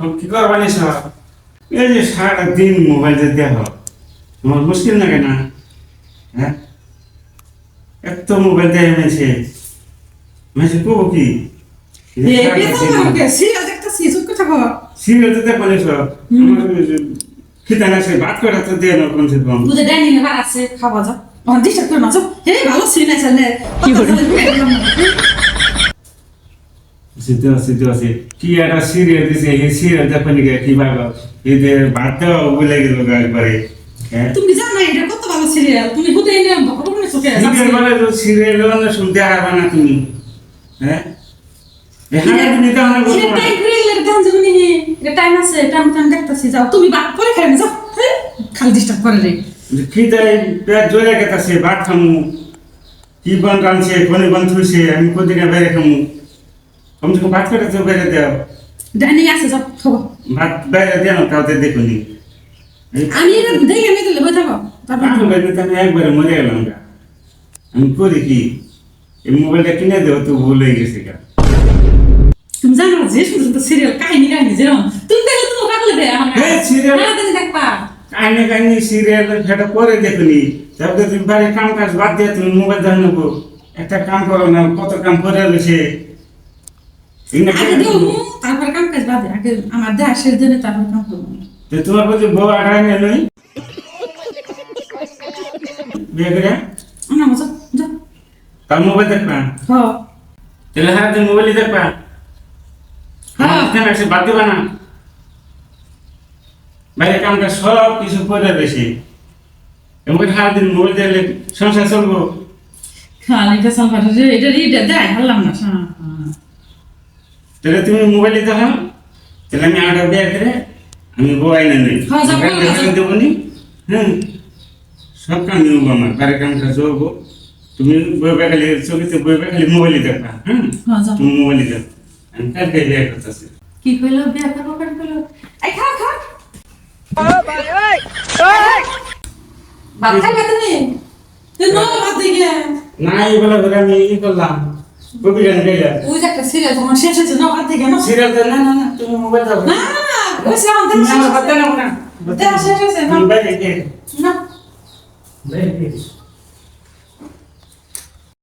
কি করবানি সব এই যে সারাদিন মোবাইল যে দেখো তোমার মুশকিল না কেনা হ্যাঁ এত মোবাইল দেখে মেছে মেছে কবো কি সিরিয়াল তো দেখো না সব খিদা না সে ভাত করা তো দেয় না কমসে কম বুঝে ডাইনিং এ ভাত আছে খাওয়া যাও অন ডিস্টার্ব করে মাছো হে ভালো সিন আছে না কি করে সিদ্ধ কি একটা সিরিয়াল দিছে এই সিরিয়াল দেখো নি কি ভালো এই যে ভাত দাও বলে গেল একবারে হ্যাঁ তুমি জানো এটা কত ভালো সিরিয়াল তুমি হুদে এনে ভগবান মনে চোখে সিরিয়াল মানে তো সিরিয়াল মানে শুনতে হারবা না তুমি হ্যাঁ এখানে তুমি তো অনেক এটা টাইম রিলের দাম জমি নি এটা টাইম আছে টাইম দেখতাছি যাও তুমি ভাত পরে খাই যাও খালি ডিস্টার্ব করে রে খিদাই পেট জোরে গেতাছে ভাত খামু কি বন রানছে কোনে বন থুইছে আমি কোদিকে বাইরে খামু কমসে কম ভাত করে তো বাইরে দাও ডাইনিং আছে যাও খাবো ভাত বাইরে দেও তাও দেখুনি আমি এটা দেখে নিতে লই থাকো তারপর আমি বাইরে তো আমি একবারে মরে গেলাম গা আমি করি কি এই মোবাইলটা কিনে দেও তো ভুল হয়ে গেছে গা তুমি জানো যে শুধু সিরিয়াল কাহিনী যেরকম তুমি দেখলে তুমি কাকলে দে আমার হ্যাঁ সিরিয়াল তুমি দেখবা কাহিনী সিরিয়াল সেটা পরে দেখুনি তারপরে তুমি বাড়ির কাম কাজ বাদ দিয়ে তুমি মোবাইল ধরে নেবো একটা কাম করো না কত কাম করে রয়েছে আগে দেবো তারপর কাম কাজ বাদে আগে আমার দেহ শেষ দিনে তারপর কাম করবো তোমার বলছে বউ আড়াই নেই নই বিয়ে করে না মজা যা তার মোবাইল দেখবা হ্যাঁ তাহলে হ্যাঁ তুমি মোবাইলই দেখবা হ্যাঁ কেন এসে বাদ দিবা না বাইরে কামটা সব কিছু করে রয়েছে এবং সারাদিন মোবাইল দেখলে সংসার চলবো খালিটা সালফার এটা রিডা দেয় হারলাম না তাহলে তুমি মোবাইলে দেখো তাহলে আমি আটা বিয়ে করে আমি বউ আইনা নেই হ্যাঁ, যাবো। দেবো নি হ্যাঁ সব কাম নেবো আমার বাড়ির কাম কাজ করবো তুমি বই খালি চোখেতে বই খালি মোবাইলে দেখবা হ্যাঁ হ্যাঁ যাবো। তুমি মোবাইলে দেখো আমি কালকে বিয়ে করতেছি কি কইলো বিয়া করবো কেন কইলো এই খা খা ভাত খাইবে তুমি তুই নো ভাত দিয়ে না এইবেলা করে আমি ই করলাম কবি গান গাইলাম ওই যে একটা সিরিয়াল তোমার শেষ হয়েছে না ভাত দিয়ে না সিরিয়াল তো না তুমি মোবাইল দাও না ওই সে আমাদের তুমি আমার বাদ দাও না দেহ শেষ হয়েছে না তুমি বাইরে গিয়ে না বাইরে গিয়ে